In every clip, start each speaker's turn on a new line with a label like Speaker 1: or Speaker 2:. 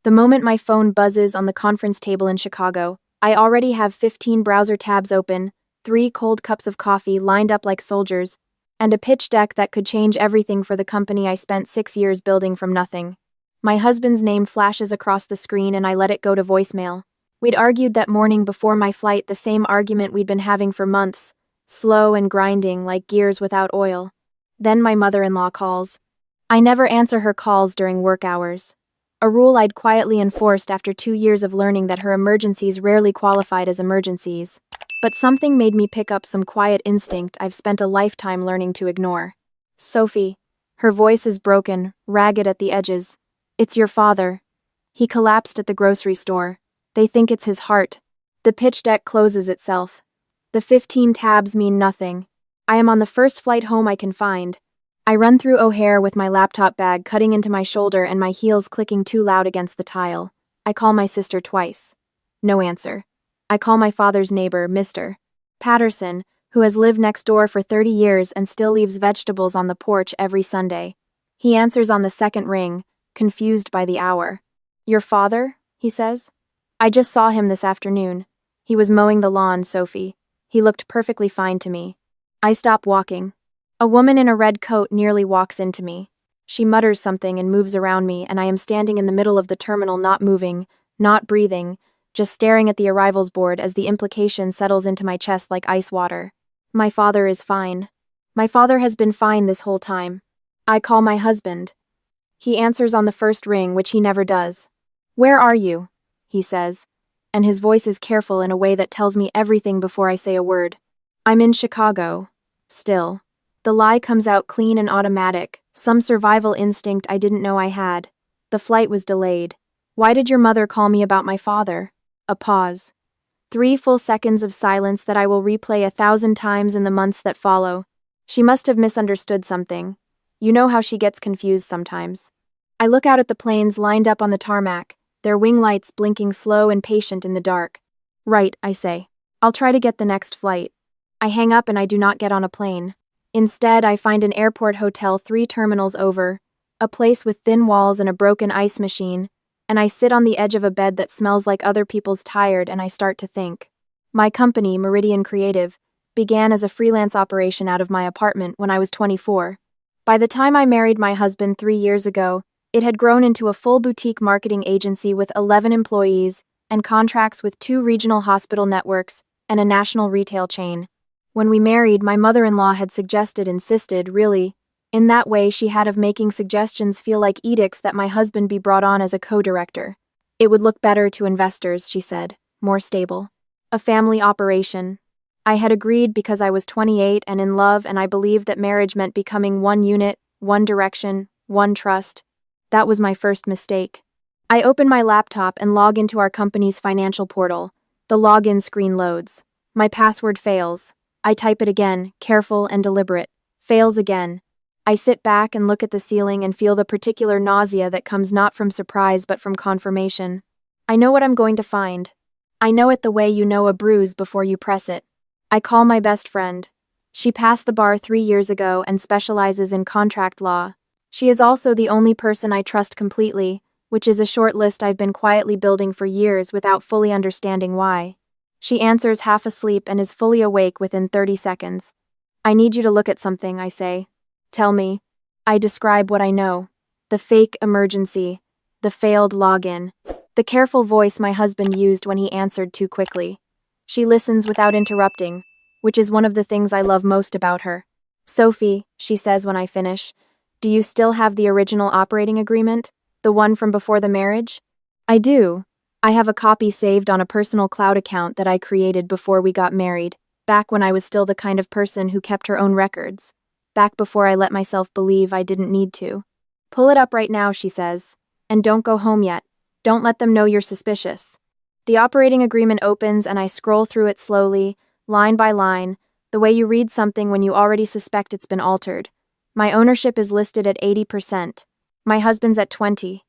Speaker 1: The moment my phone buzzes on the conference table in Chicago, I already have 15 browser tabs open, 3 cold cups of coffee lined up like soldiers, and a pitch deck that could change everything for the company I spent 6 years building from nothing. My husband's name flashes across the screen and I let it go to voicemail. We'd argued that morning before my flight, the same argument we'd been having for months, slow and grinding like gears without oil. Then my mother-in-law calls. I never answer her calls during work hours, a rule I'd quietly enforced after 2 years of learning that her emergencies rarely qualified as emergencies. But something made me pick up some quiet instinct I've spent a lifetime learning to ignore. Sophie. Her voice is broken, ragged at the edges. It's your father. He collapsed at the grocery store. They think it's his heart. The pitch deck closes itself. The 15 tabs mean nothing. I am on the first flight home I can find. I run through O'Hare with my laptop bag cutting into my shoulder and my heels clicking too loud against the tile. I call my sister twice. No answer. I call my father's neighbor, Mr. Patterson, who has lived next door for 30 years and still leaves vegetables on the porch every Sunday. He answers on the second ring, confused by the hour. Your father? He says. I just saw him this afternoon. He was mowing the lawn, Sophie. He looked perfectly fine to me. I stop walking. A woman in a red coat nearly walks into me. She mutters something and moves around me, and I am standing in the middle of the terminal, not moving, not breathing, just staring at the arrivals board as the implication settles into my chest like ice water. My father is fine. My father has been fine this whole time. I call my husband. He answers on the first ring, which he never does. Where are you? He says, and his voice is careful in a way that tells me everything before I say a word. I'm in Chicago. Still. The lie comes out clean and automatic, some survival instinct I didn't know I had. The flight was delayed. Why did your mother call me about my father? A pause. 3 full seconds of silence that I will replay 1,000 times in the months that follow. She must have misunderstood something. You know how she gets confused sometimes. I look out at the planes lined up on the tarmac, their wing lights blinking slow and patient in the dark. Right, I say. I'll try to get the next flight. I hang up and I do not get on a plane. Instead, I find an airport hotel 3 terminals over, a place with thin walls and a broken ice machine, and I sit on the edge of a bed that smells like other people's tired, and I start to think. My company, Meridian Creative, began as a freelance operation out of my apartment when I was 24. By the time I married my husband 3 years ago, it had grown into a full boutique marketing agency with 11 employees and contracts with 2 regional hospital networks and a national retail chain. When we married, my mother-in-law had insisted, really, in that way she had of making suggestions feel like edicts that my husband be brought on as a co-director. It would look better to investors, she said, more stable. A family operation. I had agreed because I was 28 and in love, and I believed that marriage meant becoming one unit, one direction, one trust. That was my first mistake. I open my laptop and log into our company's financial portal. The login screen loads. My password fails. I type it again, careful and deliberate. Fails again. I sit back and look at the ceiling and feel the particular nausea that comes not from surprise but from confirmation. I know what I'm going to find. I know it the way you know a bruise before you press it. I call my best friend. She passed the bar 3 years ago and specializes in contract law. She is also the only person I trust completely, which is a short list I've been quietly building for years without fully understanding why. She answers half asleep and is fully awake within 30 seconds. I need you to look at something, I say. Tell me. I describe what I know. The fake emergency. The failed login. The careful voice my husband used when he answered too quickly. She listens without interrupting, which is one of the things I love most about her. Sophie, she says when I finish, do you still have the original operating agreement? The one from before the marriage? I do. I have a copy saved on a personal cloud account that I created before we got married, back when I was still the kind of person who kept her own records, back before I let myself believe I didn't need to. Pull it up right now, she says, and don't go home yet. Don't let them know you're suspicious. The operating agreement opens and I scroll through it slowly, line by line, the way you read something when you already suspect it's been altered. My ownership is listed at 80%. My husband's at 20%.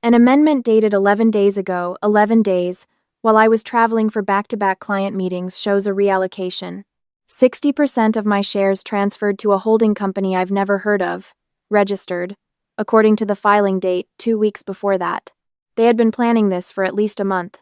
Speaker 1: An amendment dated 11 days ago, 11 days, while I was traveling for back-to-back client meetings, shows a reallocation. 60% of my shares transferred to a holding company I've never heard of, registered, according to the filing date 2 weeks before that. They had been planning this for at least a month.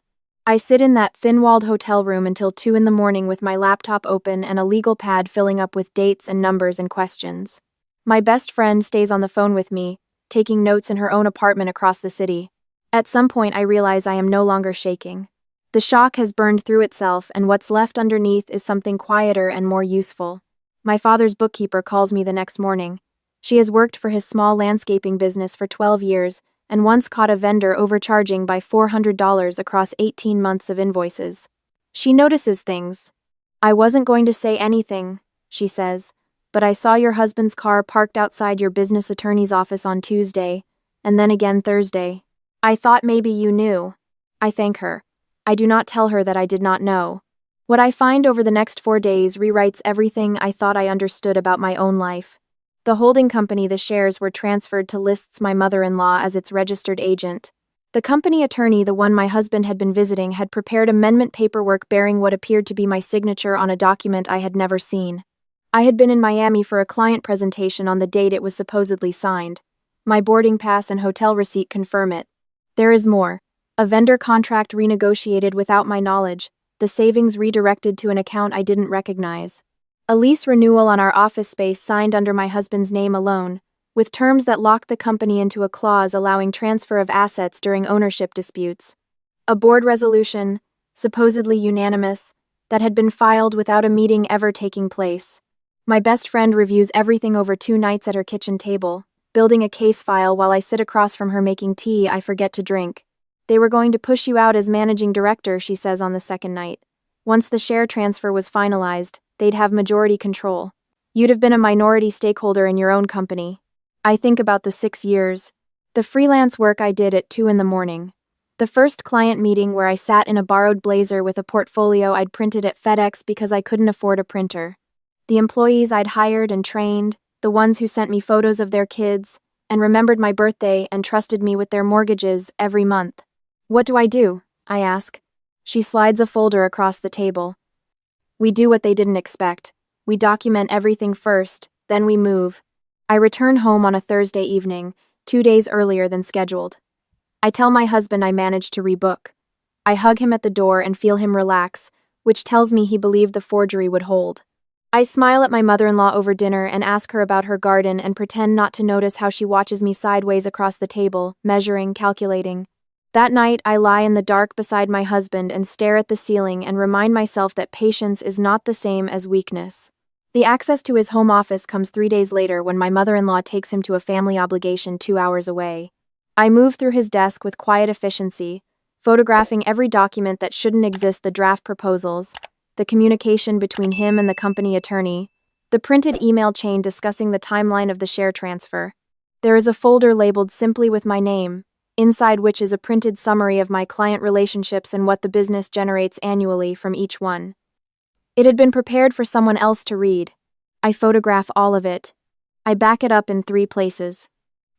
Speaker 1: I sit in that thin-walled hotel room until 2 in the morning with my laptop open and a legal pad filling up with dates and numbers and questions. My best friend stays on the phone with me, taking notes in her own apartment across the city. At some point, I realize I am no longer shaking. The shock has burned through itself, and what's left underneath is something quieter and more useful. My father's bookkeeper calls me the next morning. She has worked for his small landscaping business for 12 years and once caught a vendor overcharging by $400 across 18 months of invoices. She notices things. "I wasn't going to say anything," she says, "but I saw your husband's car parked outside your business attorney's office on Tuesday, and then again Thursday. I thought maybe you knew." I thank her. I do not tell her that I did not know. What I find over the next 4 days rewrites everything I thought I understood about my own life. The holding company the shares were transferred to lists my mother-in-law as its registered agent. The company attorney, the one my husband had been visiting, had prepared amendment paperwork bearing what appeared to be my signature on a document I had never seen. I had been in Miami for a client presentation on the date it was supposedly signed. My boarding pass and hotel receipt confirm it. There is more. A vendor contract renegotiated without my knowledge, the savings redirected to an account I didn't recognize. A lease renewal on our office space signed under my husband's name alone, with terms that locked the company into a clause allowing transfer of assets during ownership disputes. A board resolution, supposedly unanimous, that had been filed without a meeting ever taking place. My best friend reviews everything over 2 nights at her kitchen table, building a case file while I sit across from her making tea I forget to drink. "They were going to push you out as managing director," she says on the second night. "Once the share transfer was finalized, they'd have majority control. You'd have been a minority stakeholder in your own company." I think about the 6 years. The freelance work I did at 2 in the morning. The first client meeting where I sat in a borrowed blazer with a portfolio I'd printed at FedEx because I couldn't afford a printer. The employees I'd hired and trained, the ones who sent me photos of their kids, and remembered my birthday and trusted me with their mortgages every month. "What do?" I ask. She slides a folder across the table. "We do what they didn't expect. We document everything first, then we move." I return home on a Thursday evening, 2 days earlier than scheduled. I tell my husband I managed to rebook. I hug him at the door and feel him relax, which tells me he believed the forgery would hold. I smile at my mother-in-law over dinner and ask her about her garden and pretend not to notice how she watches me sideways across the table, measuring, calculating. That night, I lie in the dark beside my husband and stare at the ceiling and remind myself that patience is not the same as weakness. The access to his home office comes 3 days later when my mother-in-law takes him to a family obligation 2 hours away. I move through his desk with quiet efficiency, photographing every document that shouldn't exist: the draft proposals, the communication between him and the company attorney, the printed email chain discussing the timeline of the share transfer. There is a folder labeled simply with my name, inside which is a printed summary of my client relationships and what the business generates annually from each one. It had been prepared for someone else to read. I photograph all of it. I back it up in 3 places.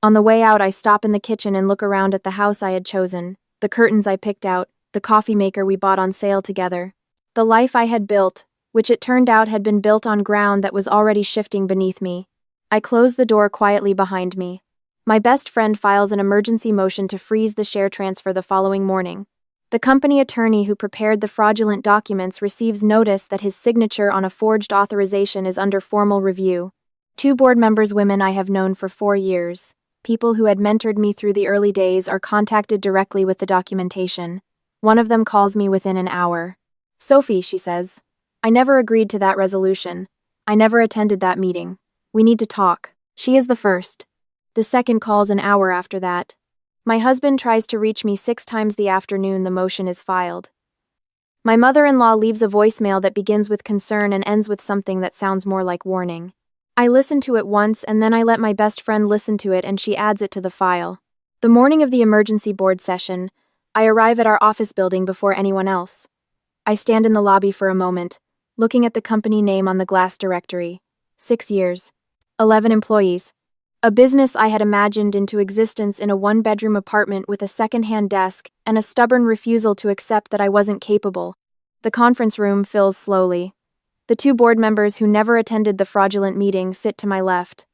Speaker 1: On the way out, I stop in the kitchen and look around at the house I had chosen, the curtains I picked out, the coffee maker we bought on sale together. The life I had built, which it turned out had been built on ground that was already shifting beneath me. I close the door quietly behind me. My best friend files an emergency motion to freeze the share transfer the following morning. The company attorney who prepared the fraudulent documents receives notice that his signature on a forged authorization is under formal review. 2 board members, women I have known for 4 years, people who had mentored me through the early days, are contacted directly with the documentation. One of them calls me within an hour. "Sophie," she says, "I never agreed to that resolution. I never attended that meeting. We need to talk." She is the first. The second calls an hour after that. My husband tries to reach me 6 times the afternoon the motion is filed. My mother-in-law leaves a voicemail that begins with concern and ends with something that sounds more like warning. I listen to it once and then I let my best friend listen to it and she adds it to the file. The morning of the emergency board session, I arrive at our office building before anyone else. I stand in the lobby for a moment, looking at the company name on the glass directory. 6 years. 11 employees. A business I had imagined into existence in a 1-bedroom apartment with a second-hand desk and a stubborn refusal to accept that I wasn't capable. The conference room fills slowly. The 2 board members who never attended the fraudulent meeting sit to my left.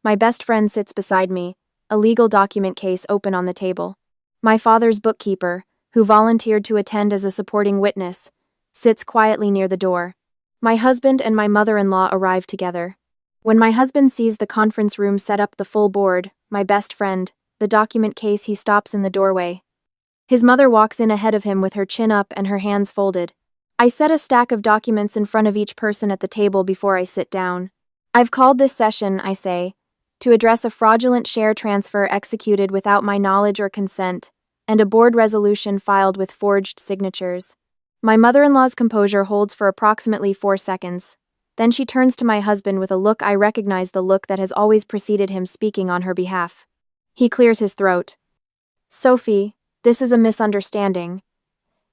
Speaker 1: My best friend sits beside me, a legal document case open on the table. My father's bookkeeper, who volunteered to attend as a supporting witness, sits quietly near the door. My husband and my mother-in-law arrive together. When my husband sees the conference room set up the full board, my best friend, the document case, he stops in the doorway. His mother walks in ahead of him with her chin up and her hands folded. I set a stack of documents in front of each person at the table before I sit down. I've called this session, I say, to address a fraudulent share transfer executed without my knowledge or consent, and a board resolution filed with forged signatures. My mother-in-law's composure holds for approximately 4 seconds. Then she turns to my husband with a look I recognize, the look that has always preceded him speaking on her behalf. He clears his throat. Sophie, this is a misunderstanding.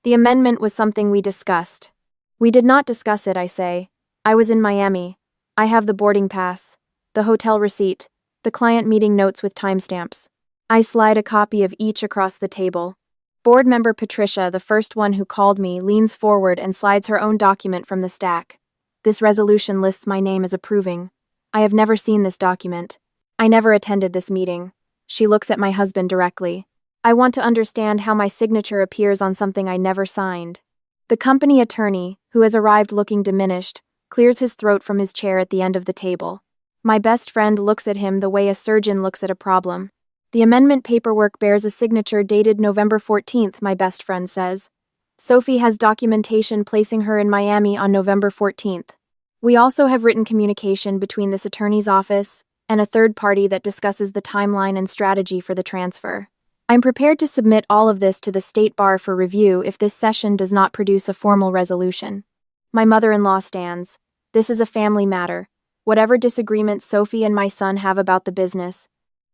Speaker 1: The amendment was something we discussed. We did not discuss it, I say. I was in Miami. I have the boarding pass, the hotel receipt, the client meeting notes with timestamps. I slide a copy of each across the table. Board member Patricia, the first one who called me, leans forward and slides her own document from the stack. This resolution lists my name as approving. I have never seen this document. I never attended this meeting. She looks at my husband directly. I want to understand how my signature appears on something I never signed. The company attorney, who has arrived looking diminished, clears his throat from his chair at the end of the table. My best friend looks at him the way a surgeon looks at a problem. The amendment paperwork bears a signature dated November 14th, my best friend says. Sophie has documentation placing her in Miami on November 14th. We also have written communication between this attorney's office and a third party that discusses the timeline and strategy for the transfer. I'm prepared to submit all of this to the State Bar for review if this session does not produce a formal resolution. My mother-in-law stands. This is a family matter. Whatever disagreements Sophie and my son have about the business.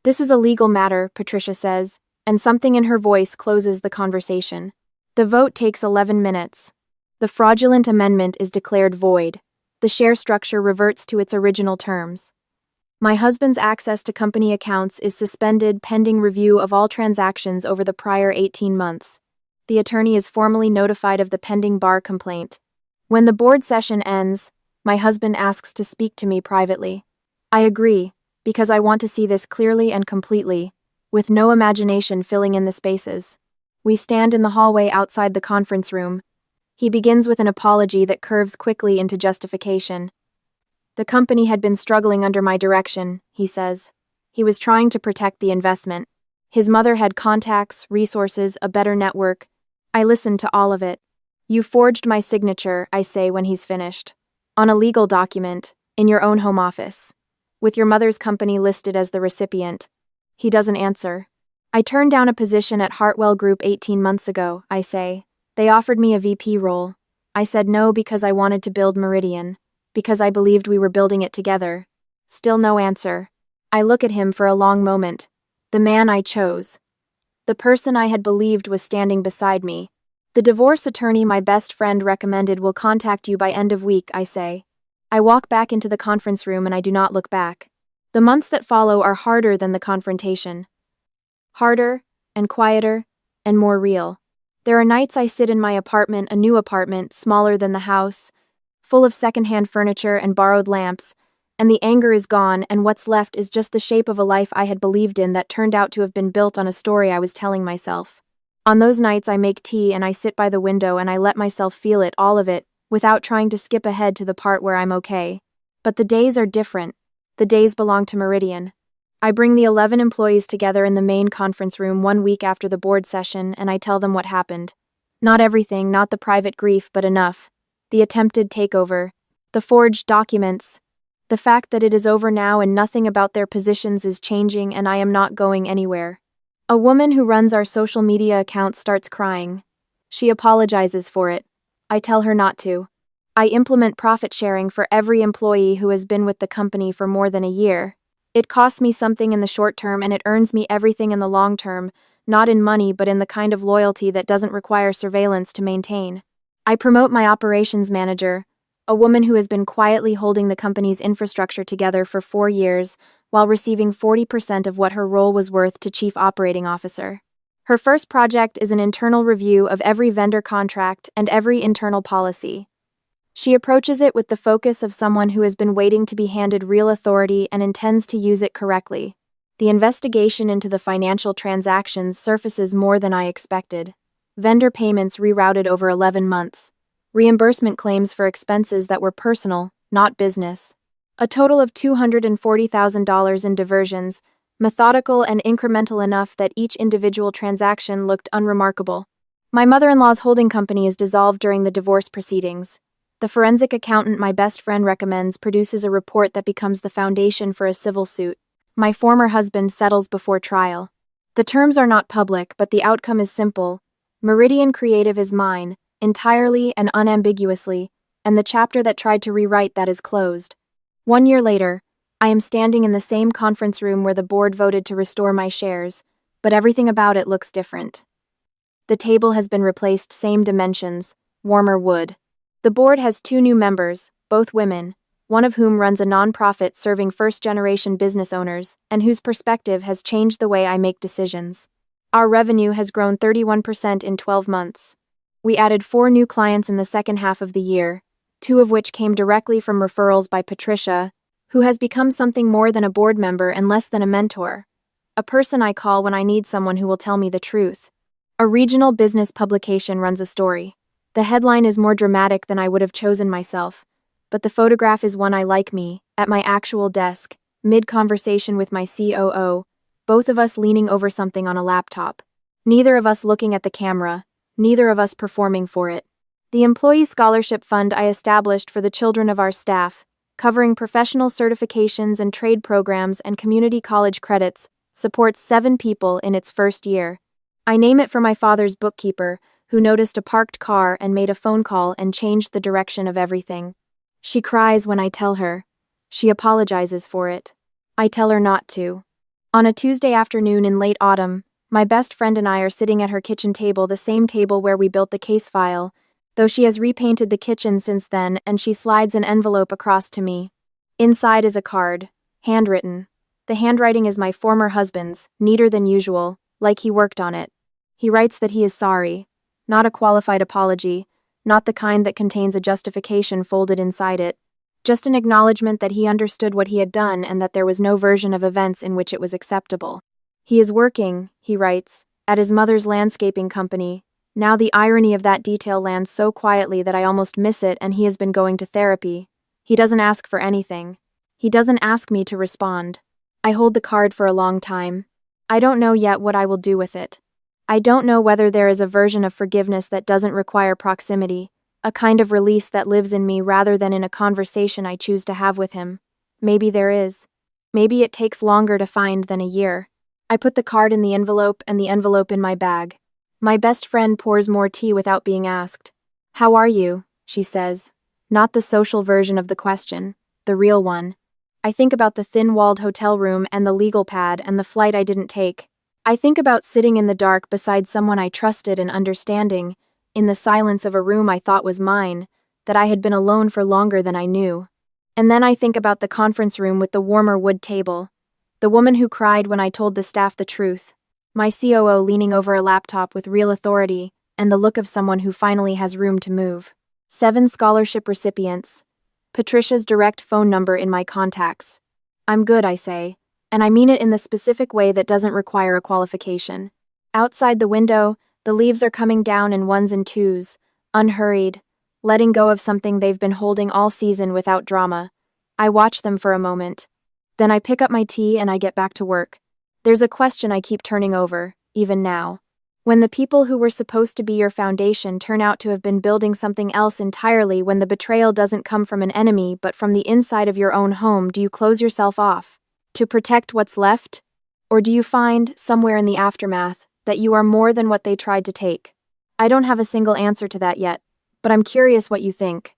Speaker 1: This is a legal matter, Patricia says, and something in her voice closes the conversation. The vote takes 11 minutes. The fraudulent amendment is declared void. The share structure reverts to its original terms. My husband's access to company accounts is suspended pending review of all transactions over the prior 18 months. The attorney is formally notified of the pending bar complaint. When the board session ends, my husband asks to speak to me privately. I agree, because I want to see this clearly and completely, with no imagination filling in the spaces. We stand in the hallway outside the conference room. He begins with an apology that curves quickly into justification. The company had been struggling under my direction, he says. He was trying to protect the investment. His mother had contacts, resources, a better network. I listened to all of it. You forged my signature, I say when he's finished. On a legal document, in your own home office. With your mother's company listed as the recipient. He doesn't answer. I turned down a position at Hartwell Group 18 months ago, I say. They offered me a VP role. I said no because I wanted to build Meridian, because I believed we were building it together. Still no answer. I look at him for a long moment. The man I chose. The person I had believed was standing beside me. The divorce attorney my best friend recommended will contact you by end of week, I say. I walk back into the conference room and I do not look back. The months that follow are harder than the confrontation. Harder, and quieter, and more real. There are nights I sit in my apartment, a new apartment, smaller than the house, full of secondhand furniture and borrowed lamps, and the anger is gone, and what's left is just the shape of a life I had believed in that turned out to have been built on a story I was telling myself. On those nights I make tea and I sit by the window and I let myself feel it, all of it, without trying to skip ahead to the part where I'm okay. But the days are different. The days belong to Meridian. I bring the 11 employees together in the main conference room 1 week after the board session and I tell them what happened. Not everything, not the private grief, but enough. The attempted takeover. The forged documents. The fact that it is over now and nothing about their positions is changing and I am not going anywhere. A woman who runs our social media account starts crying. She apologizes for it. I tell her not to. I implement profit sharing for every employee who has been with the company for more than a year. It costs me something in the short term and it earns me everything in the long term, not in money but in the kind of loyalty that doesn't require surveillance to maintain. I promote my operations manager, a woman who has been quietly holding the company's infrastructure together for 4 years, while receiving 40% of what her role was worth, to chief operating officer. Her first project is an internal review of every vendor contract and every internal policy. She approaches it with the focus of someone who has been waiting to be handed real authority and intends to use it correctly. The investigation into the financial transactions surfaces more than I expected. Vendor payments rerouted over 11 months. Reimbursement claims for expenses that were personal, not business. A total of $240,000 in diversions, methodical and incremental enough that each individual transaction looked unremarkable. My mother-in-law's holding company is dissolved during the divorce proceedings. The forensic accountant my best friend recommends produces a report that becomes the foundation for a civil suit. My former husband settles before trial. The terms are not public, but the outcome is simple. Meridian Creative is mine, entirely and unambiguously, and the chapter that tried to rewrite that is closed. 1 year later, I am standing in the same conference room where the board voted to restore my shares, but everything about it looks different. The table has been replaced, same dimensions, warmer wood. The board has 2 new members, both women, one of whom runs a nonprofit serving first-generation business owners and whose perspective has changed the way I make decisions. Our revenue has grown 31% in 12 months. We added 4 new clients in the second half of the year, 2 of which came directly from referrals by Patricia, who has become something more than a board member and less than a mentor. A person I call when I need someone who will tell me the truth. A regional business publication runs a story. The headline is more dramatic than I would have chosen myself, but the photograph is one I like me, at my actual desk, mid-conversation with my COO, both of us leaning over something on a laptop. Neither of us looking at the camera, neither of us performing for it. The Employee Scholarship Fund I established for the children of our staff, covering professional certifications and trade programs and community college credits, supports 7 people in its first year. I name it for my father's bookkeeper, who noticed a parked car and made a phone call and changed the direction of everything. She cries when I tell her. She apologizes for it. I tell her not to. On a Tuesday afternoon in late autumn, my best friend and I are sitting at her kitchen table, the same table where we built the case file, though she has repainted the kitchen since then, and she slides an envelope across to me. Inside is a card, handwritten. The handwriting is my former husband's, neater than usual, like he worked on it. He writes that he is sorry. Not a qualified apology, not the kind that contains a justification folded inside it. Just an acknowledgement that he understood what he had done and that there was no version of events in which it was acceptable. He is working, he writes, at his mother's landscaping company. Now the irony of that detail lands so quietly that I almost miss it, and he has been going to therapy. He doesn't ask for anything. He doesn't ask me to respond. I hold the card for a long time. I don't know yet what I will do with it. I don't know whether there is a version of forgiveness that doesn't require proximity, a kind of release that lives in me rather than in a conversation I choose to have with him. Maybe there is. Maybe it takes longer to find than a year. I put the card in the envelope and the envelope in my bag. My best friend pours more tea without being asked. "How are you?" she says. Not the social version of the question, the real one. I think about the thin-walled hotel room and the legal pad and the flight I didn't take. I think about sitting in the dark beside someone I trusted and understanding, in the silence of a room I thought was mine, that I had been alone for longer than I knew. And then I think about the conference room with the warmer wood table, the woman who cried when I told the staff the truth, my COO leaning over a laptop with real authority, and the look of someone who finally has room to move. 7 scholarship recipients. Patricia's direct phone number in my contacts. I'm good, I say, and I mean it in the specific way that doesn't require a qualification. Outside the window, the leaves are coming down in 1s and 2s, unhurried, letting go of something they've been holding all season without drama. I watch them for a moment. Then I pick up my tea and I get back to work. There's a question I keep turning over, even now. When the people who were supposed to be your foundation turn out to have been building something else entirely, when the betrayal doesn't come from an enemy but from the inside of your own home, do you close yourself off to protect what's left? Or do you find, somewhere in the aftermath, that you are more than what they tried to take? I don't have a single answer to that yet, but I'm curious what you think.